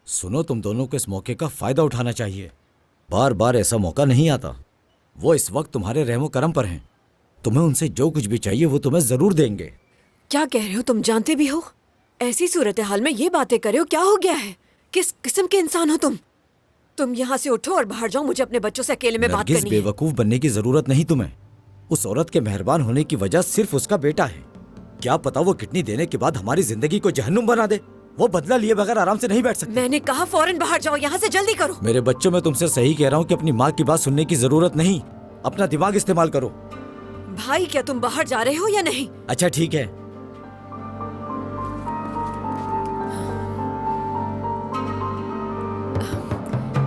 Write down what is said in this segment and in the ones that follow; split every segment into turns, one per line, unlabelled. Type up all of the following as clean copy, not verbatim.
सुनो, तुम दोनों को इस मौके का फायदा उठाना चाहिए। बार बार ऐसा मौका नहीं आता। वो इस वक्त तुम्हारे रहमो करम पर हैं। तुम्हें उनसे जो कुछ भी चाहिए वो तुम्हें जरूर देंगे।
क्या कह रहे हो? तुम जानते भी हो ऐसी सूरत हाल में ये बातें करे हो? क्या हो गया है? किस किस्म के इंसान हो तुम? तुम यहाँ से उठो और बाहर जाओ। मुझे अपने बच्चों से अकेले में बात करनी है।
बेवकूफ बनने की जरूरत नहीं तुम्हें। उस औरत के मेहरबान होने की वजह सिर्फ उसका बेटा है। क्या पता वो किडनी देने के बाद हमारी जिंदगी को जहन्नुम बना दे। वो बदला लिए बगैर आराम से नहीं बैठ सकती।
मैंने कहा फौरन बाहर जाओ यहाँ से, जल्दी करो।
मेरे बच्चों, मैं तुमसे सही कह रहा हूँ कि अपनी माँ की बात सुनने की जरूरत नहीं। अपना दिमाग इस्तेमाल करो।
भाई, क्या तुम बाहर जा रहे हो या नहीं?
अच्छा ठीक है।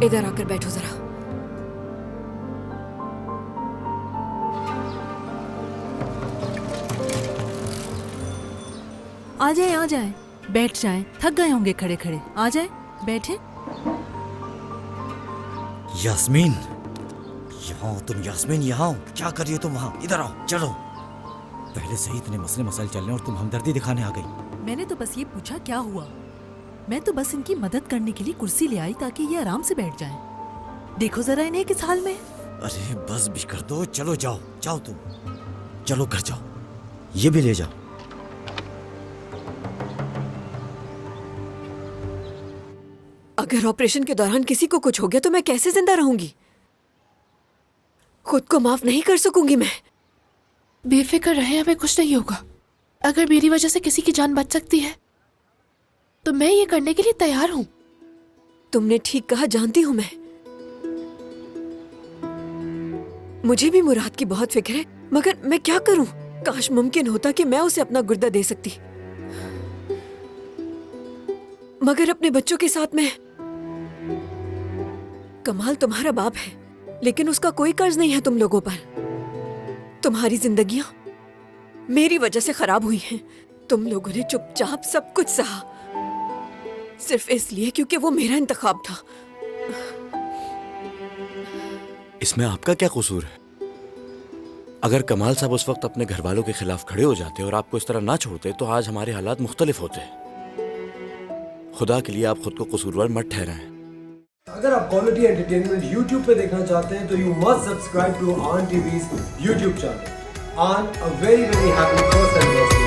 इधर आकर बैठो जरा।
आ जाए आ जाए, बैठ जाए। थक गए होंगे खड़े खड़े। आ जाए, बैठे।
यास्मीन, यहाँ हो तुम। यास्मीन, यहाँ हो। क्या कर रही हो तुम वहाँ? इधर आओ, चलो। पहले से ही इतने मसले मसाइल चल रहे हैं और तुम हमदर्दी दिखाने आ गई।
मैंने तो बस ये पूछा क्या हुआ। मैं तो बस इनकी मदद करने के लिए कुर्सी ले आई ताकि ये आराम से बैठ जाएं। देखो जरा इन्हें किस हाल में।
अरे बस भी कर दो। चलो जाओ, जाओ तुम। चलो घर जाओ। ये भी ले जाओ।
अगर ऑपरेशन के दौरान किसी को कुछ हो गया तो मैं कैसे जिंदा रहूंगी? खुद को माफ नहीं कर सकूंगी मैं।
बेफिक्र रहे, हमें कुछ नहीं होगा। अगर मेरी वजह से किसी की जान बच सकती है तो मैं ये करने के लिए तैयार हूँ।
तुमने ठीक कहा, जानती हूँ मैं। मुझे भी मुराद की बहुत फिक्र है, मगर मैं क्या करूं? काश मुमकिन होता कि मैं उसे अपना गुर्दा दे सकती, मगर अपने बच्चों के साथ मैं। कमाल तुम्हारा बाप है, लेकिन उसका कोई कर्ज नहीं है तुम लोगों पर। तुम्हारी जिंदगियां मेरी वजह से खराब हुई हैं। तुम लोगों ने चुपचाप सब कुछ सहा, सिर्फ इसलिए क्योंकि वो मेरा इंतखाब था।
इसमें आपका क्या कसूर है? अगर कमाल साहब उस वक्त अपने घर वालों के खिलाफ खड़े हो जाते और आपको इस तरह ना छोड़ते तो आज हमारे हालात मुख्तलिफ होते। खुदा के लिए आप खुद को कसूरवार मत ठहराएं।
अगर आप क्वालिटी एंटरटेनमेंट YouTube पे देखना चाहते हैं तो यू मस्ट सब्सक्राइब टू आन टीवीज़ YouTube चैनल। आन, a very happy first anniversary.